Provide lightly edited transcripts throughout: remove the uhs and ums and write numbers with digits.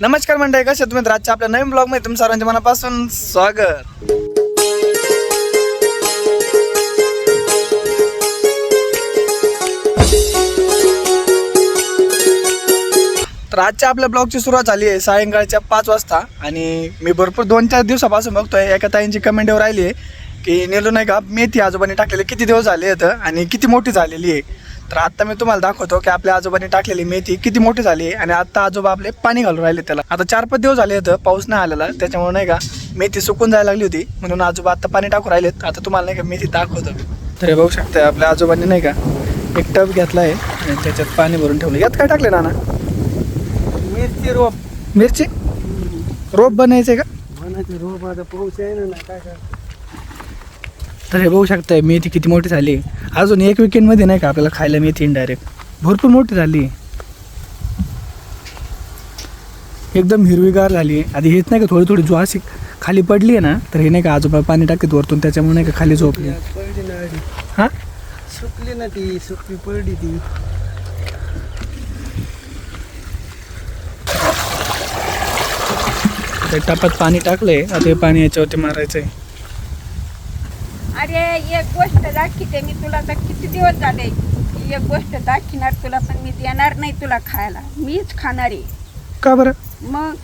नमस्कार मंडळी, कसे तुम्ही? आजच्या आपल्या नवीन ब्लॉग मध्ये तुमचं सर्वांच्या मनापासून स्वागत. तर आजच्या आपल्या ब्लॉगची सुरुवात झाली आहे सायंकाळच्या 5 वाजता आणि मी भरपूर 2-4 दिवसापासून बघतोय एका ताईंची कमेंट येऊन राहिली आहे की नेलो नाही का मेथी आजोबांनी टाकलेली किती दिवस झाले आहेत आणि किती मोठी झालेली आहे. तर आता मी तुम्हाला दाखवतो की आपल्या आजोबांनी टाकलेली मेथी किती मोठी झाली आहे आणि आता आजोबा आपले पाणी घालून राहिले त्याला. आता 4-5 दिवस झाले आहेत पाऊस नाही आलेला, त्याच्यामुळे नाही का मेथी सुकून जायला लागली होती म्हणून आजोबा आता पाणी टाकून राहिलेत. आता तुम्हाला नाही का मेथी दाखवतो. तर हे बघू शकता आपल्या आजोबांनी नाही का एक टब घेतला आहे आणि त्याच्यात पाणी भरून ठेवलं. यात काय टाकले नाना? मिरची रोप. मिरची रोप बनायचं का? बनायचं रोप. आता पाऊस आहे ना काय काय. तर हे बघू शकताय मेथी किती मोठी झाली. अजून एक विकेंडमध्ये नाही का आपल्याला खायला मेथी इनडायरेक्ट भरपूर मोठी झाली, एकदम हिरवीगार झाली. आधी हेच नाही का थोडी थोडी जो अशी खाली पडली आहे ना, तर हे नाही का आजोबा पाणी टाकत वरतून, त्याच्यामुळे नाही का खाली झोपली. पडली ना आधी. हां सुकली ना ती, सुकली पडली ती. टपात पाणी टाकलंय, आता हे पाणी याच्यावरती मारायचंय. अरे एक गोष्ट दाखवते मी तुला, तर किती दिवस झाले की एक गोष्ट दाखवणार तुला, पण मी देणार नाही तुला खायला. मीच खाणार आहे. का बरं? मग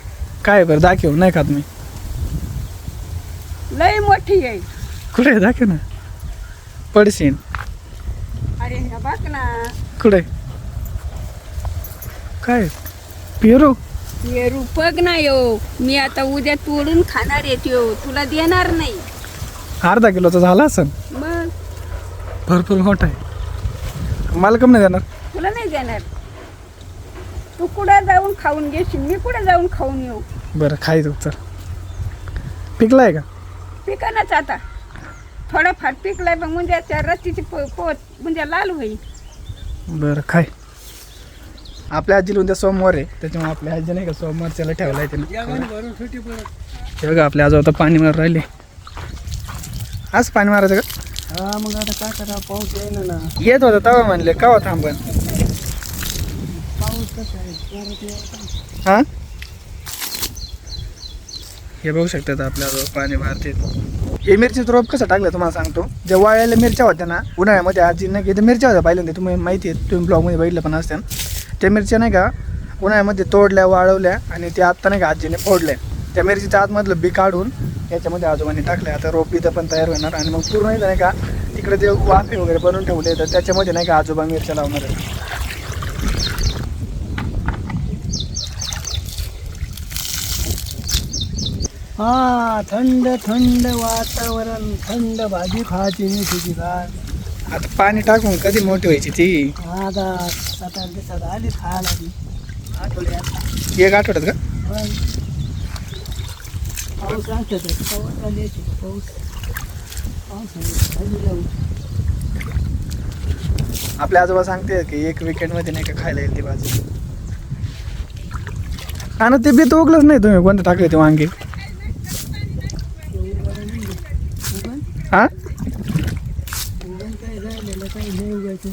काय बरं दाखव. नाही खात मी. लय मोठी आहे. कुठे दाखव ना. पडशीन. अरे हे बघ ना, कुठे? काय पेरू? हे रूपक नाही हो. मी आता उद्या तोडून खाणार आहे त्यो, तुला देणार नाही. अर्धा किलोचा झाला असेल. मग भरपूर मोठा आहे. मला कम नाही देणार? तुला नाही देणार. तू कुठं जाऊन खाऊन घेशील, मी कुठं जाऊन खाऊन येऊ. बरं खायचं. चल पिकलाय का? पिकानच आता थोडाफार पिकलाय, पण म्हणजे त्या रस्त्याची पोत म्हणजे लाल होईल. बरं खाय. आपल्या आजीला उद्या सोमवार आहे, त्याच्यामुळे आपल्या आजी नाही का सोमवारच्याला ठेवलाय या त्याला. म्हणे भरून सुटी पडत. हे बघा आपल्या आजोबा आता पाणी मार राहिले. आज पाणी मारायचं का? हा मग आता काय करा, पाऊस आहे ना. येत होता तेव्हा म्हणले केव्हा थांबन. पाऊस कसा आहे परत यायचा. हां हे बघू शकतात आपल्या आजोबा पाणी मारते. हे मिरचीचं रोप कसं टाकलं तुम्हाला सांगतो. ज्या वाळलेल्या मिरच्या होत्या ना उन्हाळ्यामध्ये, आजी नाही की मिरच्या होत्या पाहिल्या, तुम्ही माहिती आहे, तुम्ही ब्लॉगमध्ये बघितलं पण असत्या. त्या मिरच्या नाही का उन्हाळ्यामध्ये तोडल्या, वाळवल्या आणि त्या आत्ता नाही का आजीने फोडल्या. त्या मिरचीच्या आतमधलं बी काढून याच्यामध्ये आजोबांनी टाकले. आता रोप इथं पण तयार होणार आणि मग पूर्ण नाही का तिकडे ते वाफे वगैरे बनवून ठेवले, तर त्याच्यामध्ये नाही का आजोबा मिरच्या लावणार आहे. हा थंड थंड वातावरण, थंड भाजी खायची मेथीची काय. आता पाणी टाकून कधी मोठी व्हायची ती? आता 7-8 दिवसात आली खायला ती. आठवड्यात. एक आठवड्यात का? पण पाऊस असतं तर पाऊस आली यायची का पाऊस. पाऊस आली जाऊ. आपले आजोबा सांगते की एक विकेंडमध्ये नाही का खायला येईल ती भाजी. आणि ते बी तर उगलंच नाही. तुम्ही कोणतं टाकले ते वांगे? हां काय झालेलं काही नाही उगायचं.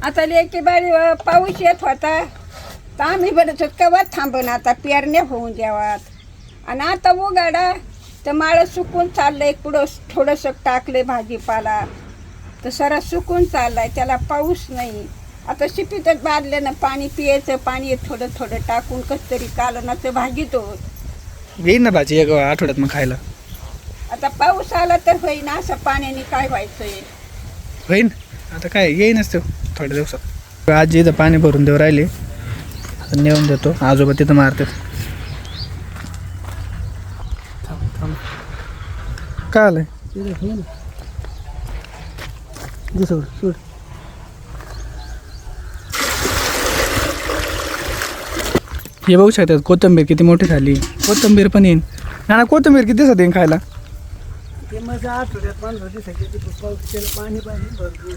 आता लेकी बारी पाऊस येत होता तर आम्ही बरं कवात थांबून आता पेरण्या होऊन द्यावात. आणि आता उगाडा तर माळं सुकून चाललंय. पुढं थोडंसं टाकले भाजीपाला तर सरा सुकून चाललाय, त्याला पाऊस नाही. आता शिपीतच बांधल्यानं पाणी पियायचं, पाणी थोडं थोडं टाकून कसं तरी कालनाचं भाजीत होत. येईल ना भाजी एक आठवड्यात मग खायला. आता पाऊस आला तर होईन, असं पाण्याने काय व्हायचंय. होईन आता काय येईनच तो थोड्या दिवसात. आजी इथं पाणी भरून देऊ राहिले, आता नेऊन देतो. आजोबा तिथं मारतात. काय आलंय? सोड. हे बघू शकतात कोथिंबीर किती मोठी झाली. कोथिंबीर पण येईन ना. कोथिंबीर किती दिवसात येईन खायला? ते मग आठवड्यात 15 दिवसाची पाऊस केलं, पाणी भरपूर.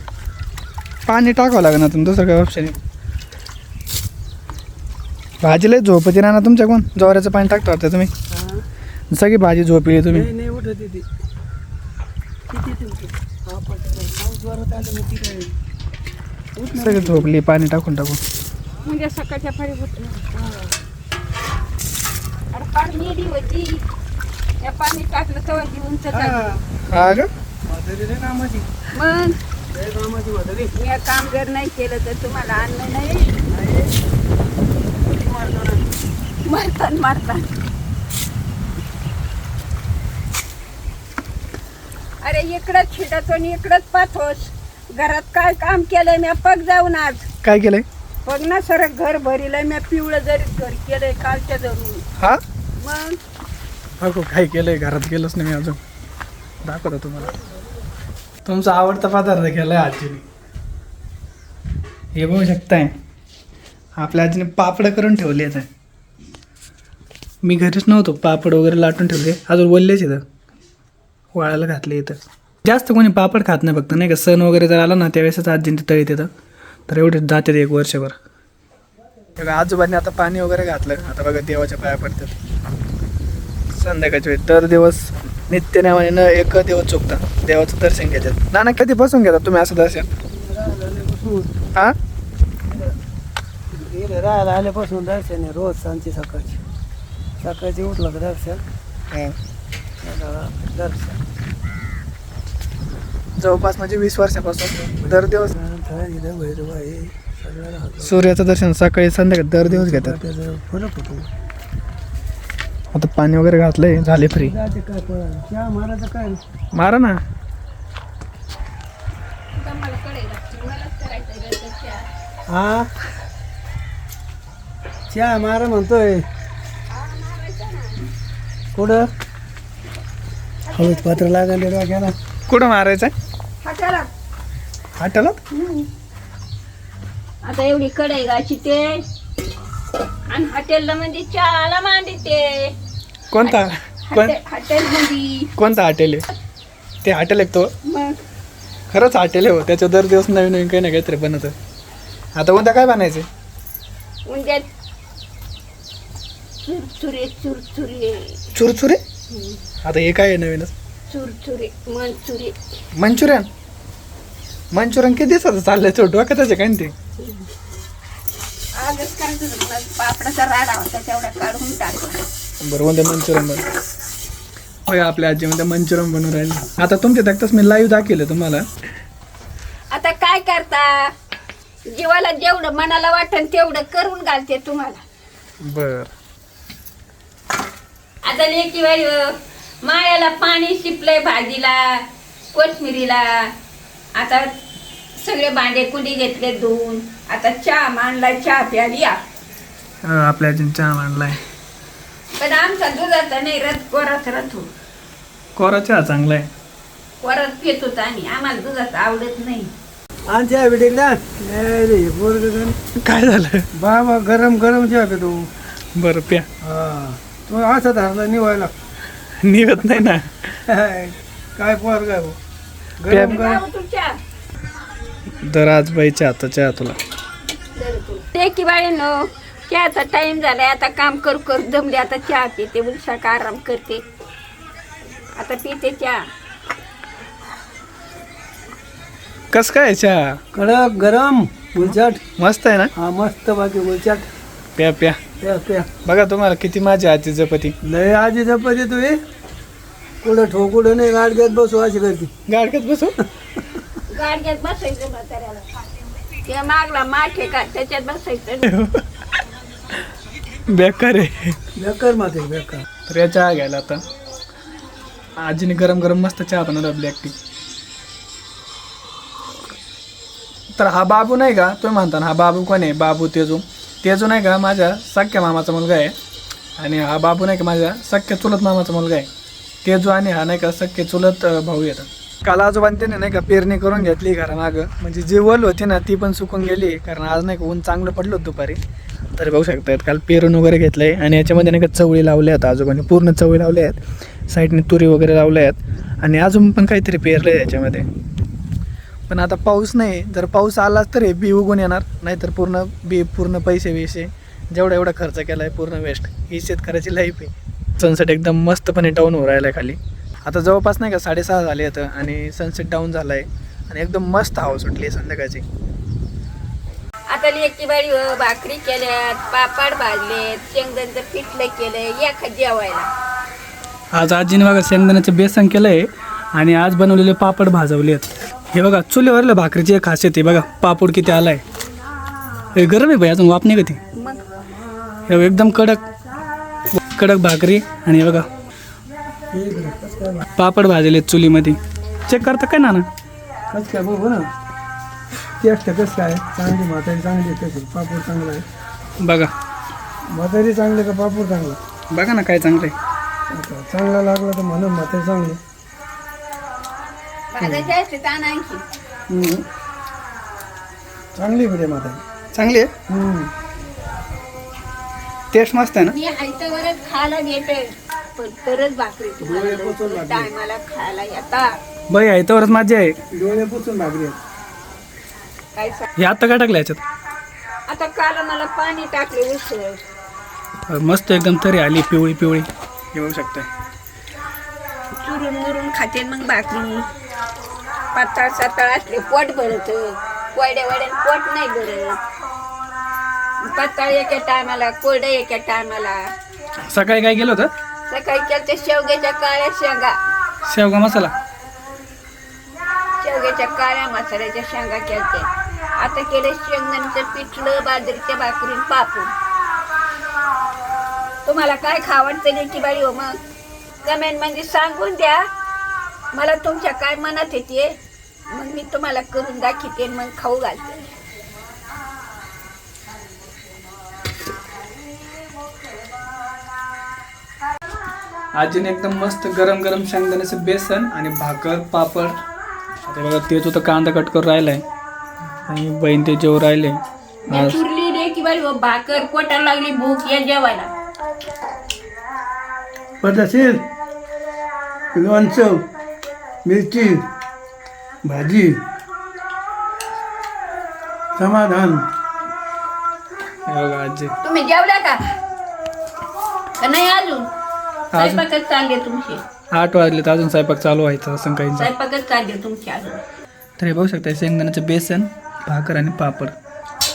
पाणी टाकावं लागेल ना, दुसरं काय ऑप्शन आहे? भाजीला झोपती ना तुमच्याकडून. ज्वाऱ्याचं पाणी टाकतो आता तुम्ही. सगळी भाजी झोपली तुम्ही. नाही उठत ती किती पाऊस जोरात आलं मग ती काय सगळी झोपली पाणी टाकून टाकून. म्हणजे सकाळच्या फारी होत फार नेली होती या पाणी टाकलं तेव्हा जीवन हा का म्हातारी लय कामाची मग लय कामाची म्हातारी. मी काम जर नाही केलं तर तुम्हाला अन्न नाही मारतात अरे इकडंच छिटतो आणि इकडंच पाहतोस घरात काय काम केलंय मी पग जाऊन आज काय केलंय बघ ना सर घर भरिलंय मी पिवळं जरी घर केलंय कालच्या जरून हा मग बघू काय केलंय घरात गेलोच नाही मी अजून दाखवतो तुम्हाला तुमचा आवडता पदार्थ केलाय आजीने हे बघू शकताय आपल्या आजीने पापड करून ठेवले आहेत मी घरीच नव्हतो पापड वगैरे लाटून ठेवले अजून बोललेच इथं वाळायला घातले इथं जास्त कोणी पापड खात नाही फक्त नाही का सण वगैरे जर आला ना त्यावेळेसच आजीने तळीत येतं तर एवढे जाते एक वर्षभर बघा आजोबांनी आता पाणी वगैरे घातलं आता बघा देवाच्या पाया पडतात संध्याकाळच्या वेळी दर दिवस नित्यनेमाने न एक दिवस चुकता देवाचं दर्शन घेतात नाना कधीपासून घेतात तुम्ही असं दर्शन हा इकडे राहायला आल्यापासून दर्शन आहे रोज सांची सकाळची उठलं का दर्शन हा. दर्शन जवळपास म्हणजे 20 वर्षापासून दर दिवस इथं भैरव आहे सगळं राहतो सूर्याचं दर्शन सकाळी संध्याकाळी दर दिवस घेतात त्याचा फरक होतो आता पाणी वगैरे घातलंय झाले फ्री जाते काय पळायला चहा मारायचं काय मारा ना मला कळेल मलाच करायचं हा चहा मारा म्हणतोय कुठं हळूच पात्र लागेल डोक्याला कुठं मारायचं हाताला हाटालात आता एवढी कढई गाची ते आणि हॉटेलला म्हणजे चहाला मांडते कोणता हॉटेल मध्ये कोणता हॉटेल आहे ते हॉटेल आहे तो मग खरंच हॉटेल आहे हो त्याच्या दर दिवस नवीन नवीन काही ना काहीतरी बनतं आता उद्या काय बनायचं म्हणजे चुरचुरे चुरचुरे आता हे काय आहे नवीनच चुरचुरे मंचुरे मंचुरियन किती दिवसाचं चाललंय तो डोक्यातच आहे काय ते आजच काय तुझं पापडाचा राडा होता तेवढा काढून टाकला बरं उद्या मंचुरियन बन होय आपल्या आजीमध्ये मंचुरियन बनवून राहिले आता तुमच्या तक्ताच मी लाईव्ह दाखवलं तुम्हाला आता काय करता जीवाला जेवढं मनाला वाटेल तेवढं करून घालते तुम्हाला बर आता लेकी बाई माळ्याला पाणी शिपलंय भाजीला कोथमिरीला आता सगळे भांडे कुंडी घेतले धुवून आता चहा मांडलाय चहा प्याली या आपल्या आजीने चहा मांडलाय पण आमचा दुधाचा नाही कोराच रथ कोरा चहा चांगला आहे कोराच पित होता आणि आम्हाला दुधाचं आवडत नाही आणि चहा भेटेल ना नाही रे पोरगं काय झालं बाबा गरम गरम चहा पितो बरं प्या हा तो असा धरला निवायला निघत नाही ना काय पोर काय भाऊ प्या. गरम गरम तू चहा दर आज बाई चहा चहा तुला ते की बाई नो चहाचा टाइम झालाय आता काम करू करू जमले आता चहा पिते उलसाका आराम करते आता पिते चहा कस काय चहा कडक गरम गुलचाट मस्त आहे ना हा मस्त बाकी गुलचाट प्या प्या प्या प्या बघा तुम्हाला किती माझी आजी जपती लय आजी जपते तू हे कुठं ठोकुडं नाही गाडग्यात बसू अशी करते गाडक्यात बसू गाडग्यात बसायचं म्हाताऱ्याला ते मागला माठे का त्याच्यात बसायचं बेकार आहे बेकार माते बेकार तर या चहा घ्यायला आता आजीने गरम गरम मस्त चहा बनवला ब्लॅक टी तर हा बाबू नाही का तुम्ही म्हणता ना हा बाबू कोण आहे बाबू तेजू नाही का माझ्या सख्या मामाचा मुलगा आहे आणि हा बाबू नाही का माझ्या सख्या चुलत मामाचा मुलगा आहे तेजू आणि हा नाही का सख्खे चुलत भाऊ येतात काल आजोबांनी त्याने नाही का पेरणी करून घेतली घरामागं म्हणजे जी वल होती ना ती पण सुकून गेली कारण आज नाही का ऊन चांगलं पडलं होतं दुपारी तर बघू शकतात काल पेरून वगैरे घेतलं आहे आणि याच्यामध्ये नाही का चवळी लावल्या आहेत आजोबांनी पूर्ण चवळी लावल्या आहेत साईडने तुरी वगैरे लावल्या आहेत आणि अजून पण काहीतरी पेरलं आहे याच्यामध्ये पण आता पाऊस नाही जर पाऊस आलाच तर हे बी उगून येणार नाहीतर पूर्ण पैसे जेवढा एवढा खर्च केला आहे पूर्ण वेस्ट ही शेतकऱ्याची लाईफ आहे सनसेट एकदम मस्तपणे डाऊन होऊ राहिला आहे खाली आता जवळपास नाही का 6:30 झाले आहेत आणि सनसेट डाऊन झाला आहे आणि एकदम मस्त हवा सुटली आहे संध्याकाळची आता आता एकी बारी भाकरी केल्यात, पापड भाजलेत, शेंगदाण्याचं पिठलं केलंय, या खा जेवायला. आज आजीने बघा शेंगदाण्याचं बेसन केलं आहे आणि आज बनवलेले पापड भाजवले आहेत. हे बघा चुलीवरल्या भाकरीची एक खासियत आहे बघा, पापड किती आला आहे. हे गरम आहे भाई, अजून वाप नाही का ती. मग हे एकदम कडक कडक भाकरी आणि हे बघा पापड भाजले चुलीमध्ये. चेक करता काय ना कसं काय बघू ना, टेस्ट कसं काय, चांगली म्हातारी चांगली कशी, पापड चांगला आहे. बघा म्हातारी चांगले का पापड चांगला? बघा ना काय चांगलं आहे. आता चांगला लागला तर म्हणून म्हातारी चांगली. भाजायचे असते ताण आणखी. चांगली बरे म्हातारी. चांगली आहे, टेस्ट मस्त आहे ना. मी आयत्यावरच खायला घेते, पण तरच भाकरी तुम्हाला टायमाला खायला येतात. बाई आहे तरच माझी आहे. डोळे पुसून भाकरी आहेत. काय सांग हे आता काय टाकलं याच्यात? आता काल मला पाणी टाकले उसळ, मस्त एकदम तरी आली पिवळी पिवळी येऊ शकते. चुरून मुरून खाते मग भाकरी. पातळ सातळ असले पोट भरत, कोरड्या वड्यान पोट नाही भरत. पातळ एका टायमाला, कोरडं एका टायमाला. सकाळी काय केलं होतं? सकाळी केलते शेवग्याच्या काळ्या शेंगा, शेवगा मसाला. शेवग्याच्या काळ्या मसाल्याच्या शेंगा केलते. आता केले शेंगदाण्याचं पिठलं, बाजरीच्या भाकरी, पापड. तुम्हाला काय खावडतं की बाई हो? मग कमेंट म्हणजे सांगून द्या मला तुमच्या काय मनात येते, मग मी तुम्हाला करून दाखवते, मग खाऊ घालते. आजीने एकदम मस्त गरम गरम शेंगदाण्याचं बेसन आणि भाकर पापड. आता बघा तेच होतं, कांदा कट करून राहिलाय आणि बहीण ते जेव राहिले. मी चुरली रे की बाई हो भाकर, पोटाला लागली भूक, या जेवायला. पद्धतशीर लोणचं, मिरची, भाजी, समाधान. हे बघा आजी तुम्ही जेवला का नाही? अजून स्वयंपाकच चालले तुमची. 8 वाजले तर अजून स्वयंपाक चालू व्हायचा असं काही. स्वयंपाकच चालले तुमची अजून. तर हे बघू शकता शेंगदाण्याचं बेसन, भाकर आणि पापड.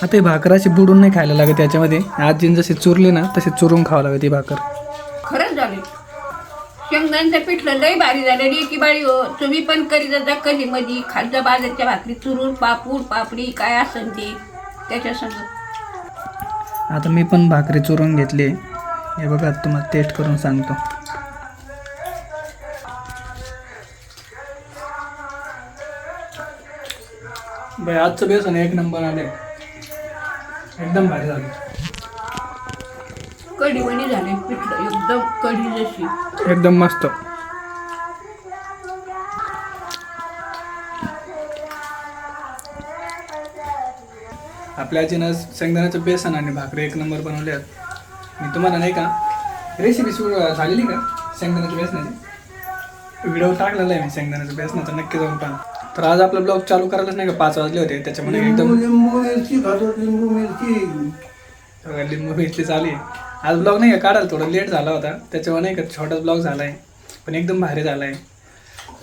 आता ही भाकर अशी बुडून नाही खायला लागत याच्यामध्ये. आजीने जशी चुरली ना तशी चुरून खावं लागत ही भाकर. खरंच झाले. शेंगदाण्याचं पिठलं लई भारी झालं रे की बाई हो. तुम्ही पण करीत जा कधी मधी. खालच्या बाजारच्या भाकरी चुरून पापूड पापडी काय असेल ते त्याच्या संग. आता मी पण भाकरी चुरून घेतली. हे बघा तुम्हाला टेस्ट करून सांगतो. बाई आजचं बेसन एक नंबर आले, एकदम भारी झालं. कढी वणी झाले पिठलं एकदम कढी जशी. एकदम मस्त. आपल्या आजीनं शेंगदाण्याचं बेसन आणि भाकरी एक नंबर बनवले आहेत. मी तुम्हाला नाही का रेसिपी झालेली का शेंगदाण्याच्या बेसनाची? व्हिडिओ टाकलेला आहे मी शेंगदाण्याच्या बेसनाचा, नक्की जाऊन पहा. तर आज आपला ब्लॉग चालू करायलाच नाही का 5 वाजले होते, त्याच्यामध्ये एकदम लिंबू मिरची खातो, लिंबू मिरची. लिंबू मिरची चालू आहे. आज ब्लॉग नाही का काढायला थोडा लेट झाला होता, त्याच्यामुळे नाही का छोटाच ब्लॉग झाला आहे, पण एकदम भारी झाला आहे.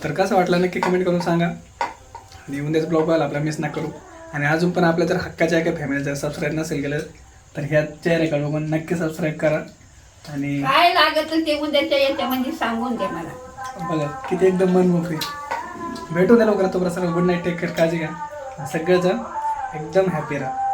तर कसं वाटलं नक्की कमेंट करून सांगा. आणि उद्याच ब्लॉग बघायला आपला मिस नका करू. आणि अजून पण आपल्या जर हक्काच्या एका फॅमिली जर सबस्क्राईब नसेल केलं तर ह्या चेहऱ्याकडे बघून नक्की सबस्क्राईब करा. आणि काय लागत ते उद्याच्या याच्यामध्ये सांगून द्या मला. बघा किती एकदम मन मोकळी. भेटू द्या लवकर. तोपर्यंत गुड नाईट, टेक केअर, काळजी घ्या. सगळेजण एकदम हॅपी राहा.